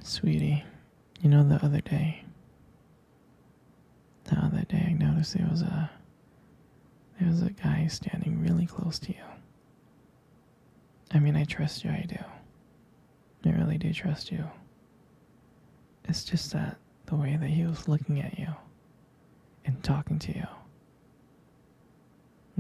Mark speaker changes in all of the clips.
Speaker 1: Sweetie, you know the other day I noticed there was a guy standing really close to you. I mean, I trust you, I do. I really do trust you. It's just that the way that he was looking at you and talking to you.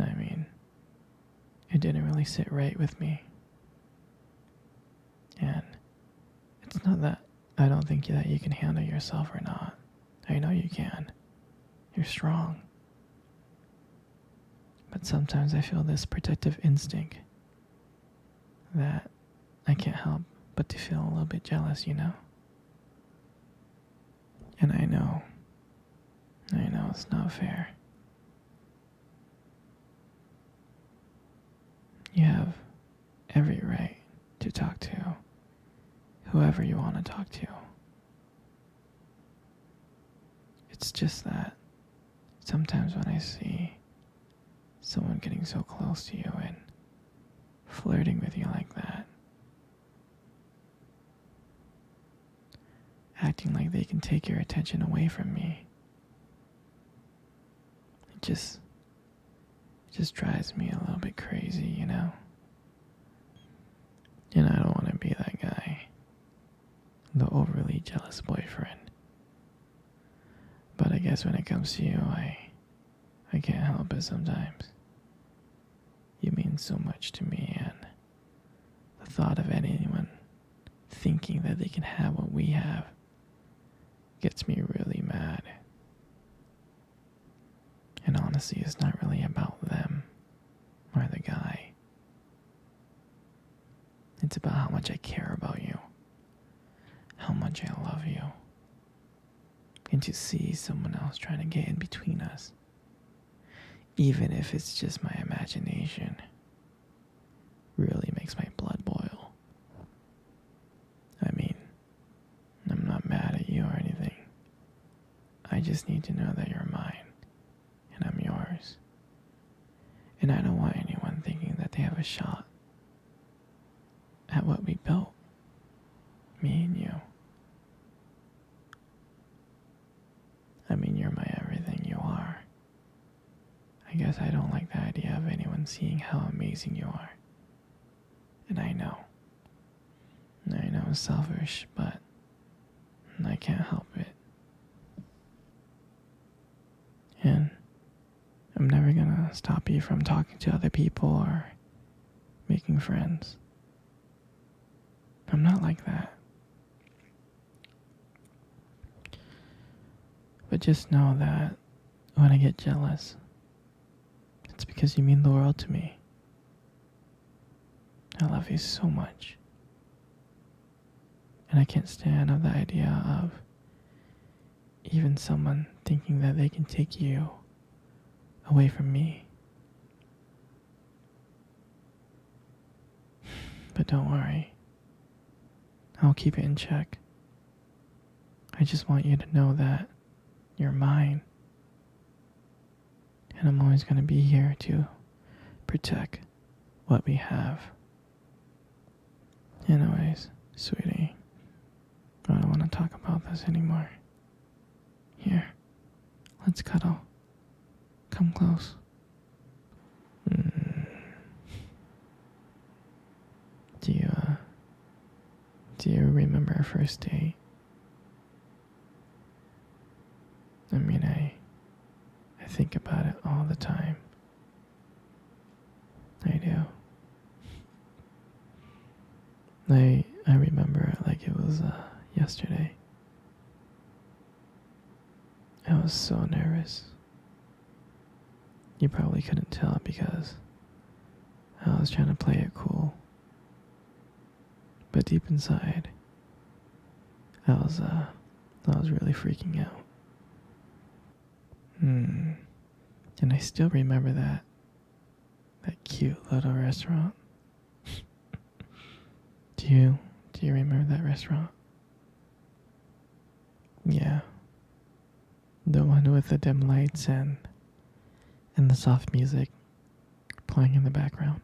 Speaker 1: I mean, it didn't really sit right with me. And it's not that I don't think that you can handle yourself or not. I know you can. You're strong. But sometimes I feel this protective instinct that I can't help but to feel a little bit jealous, you know? And I know it's not fair. You have every right to talk to whoever you want to talk to. It's just that sometimes when I see someone getting so close to you and flirting with you like that, acting like they can take your attention away from me, it just drives me a little bit crazy, you know? And I don't want to be that guy, the overly jealous boyfriend. But I guess when it comes to you, I can't help it sometimes. You mean so much to me, and the thought of anyone thinking that they can have what we have gets me really mad. And honestly, it's not really about them or the guy. It's about how much I care about you, how much I love you. And to see someone else trying to get in between us, even if it's just my imagination, really makes my blood boil. I mean, I'm not mad at you or anything. I just need to know that you're mine and I'm yours. And I don't want anyone thinking that they have a shot at what we built, me and you. I mean, you're my everything, you are. I guess I don't like the idea of anyone seeing how amazing you are. And I know it's selfish, but I can't help it. And I'm never gonna stop you from talking to other people or making friends. I'm not like that. But just know that when I get jealous, it's because you mean the world to me. I love you so much. And I can't stand the idea of even someone thinking that they can take you away from me. But don't worry. I'll keep it in check. I just want you to know that you're mine. And I'm always going to be here to protect what we have. Anyways, sweetie, I don't want to talk about this anymore. Here, let's cuddle. Come close. Do you remember our first date? I mean, I think about it all the time. I do. I remember it like it was yesterday. I was so nervous. You probably couldn't tell because I was trying to play it cool. But deep inside, I was really freaking out. And I still remember that cute little restaurant. Do you remember that restaurant? Yeah. The one with the dim lights and the soft music playing in the background.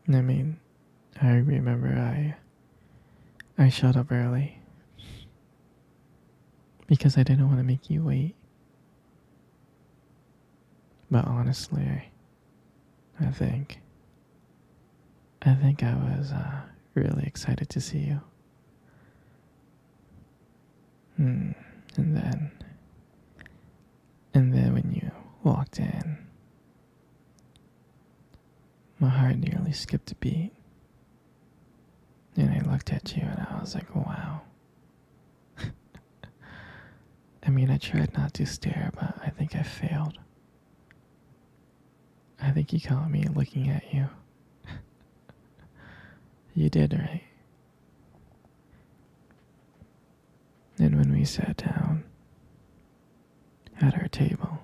Speaker 1: I mean, I remember I showed up early because I didn't want to make you wait. But honestly, I think I was really excited to see you. Hmm. And then when you walked in, my heart nearly skipped a beat. And I looked at you and I was like, wow. I mean, I tried not to stare, but I think I failed. I think you caught me looking at you. You did, right? And when we sat down at our table,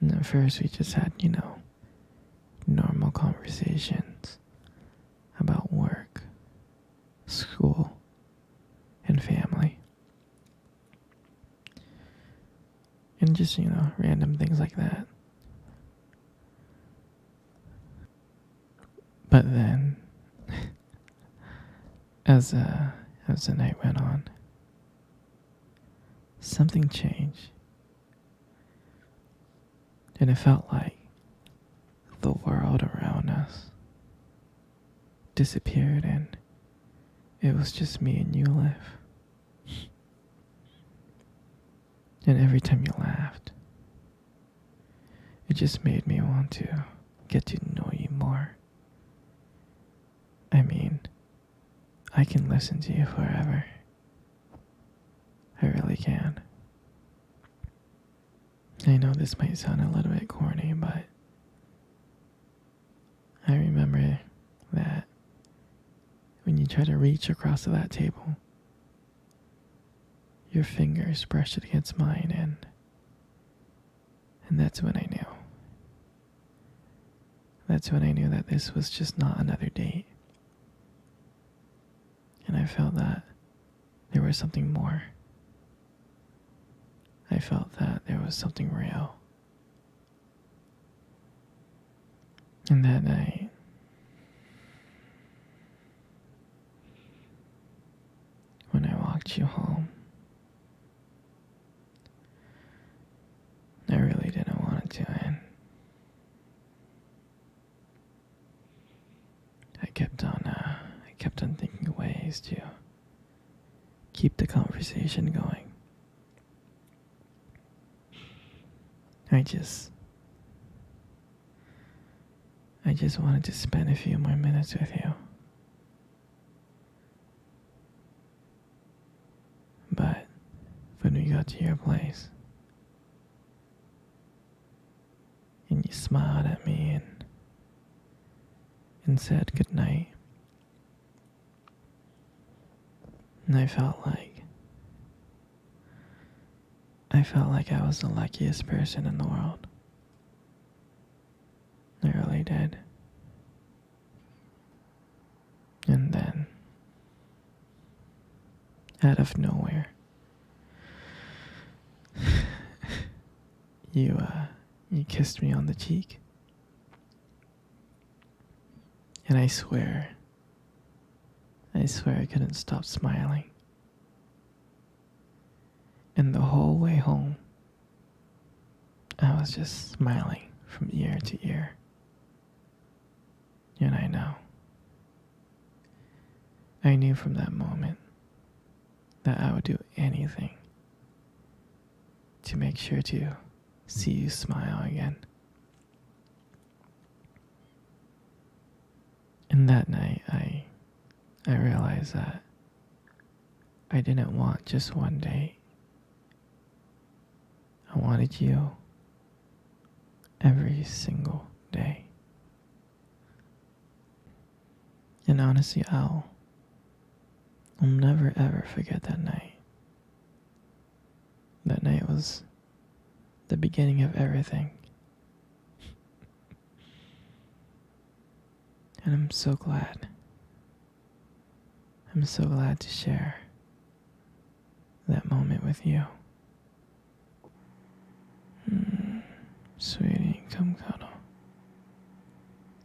Speaker 1: and at first we just had, normal conversations about work, school, and family. And just, random things like that. But then, as the night went on, something changed. And it felt like the world around us disappeared and it was just me and you left. And every time you laughed, it just made me want to get to know you more. I mean, I can listen to you forever. I really can. I know this might sound a little bit corny, but I remember that when you try to reach across to that table, your fingers brushed it against mine, and that's when I knew. That's when I knew that this was just not another date. And I felt that there was something more. I felt that there was something real. And that night, when I walked you home, I really didn't want it to end. I kept on thinking of ways to keep the conversation going. I just wanted to spend a few more minutes with you. But when we got to your place, and you smiled at me and said goodnight, and I felt like I was the luckiest person in the world. I really did. And then, out of nowhere, you kissed me on the cheek. And I swear I couldn't stop smiling. And the whole way home, I was just smiling from ear to ear. And I knew from that moment that I would do anything to make sure to see you smile again. And that night, I realized that I didn't want just one date. I wanted you every single day. And honestly, I'll never ever forget that night. That night was the beginning of everything. And I'm so glad. I'm so glad to share that moment with you. Sweetie, come cuddle.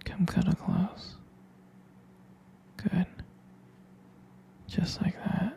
Speaker 1: Come cuddle close. Good. Just like that.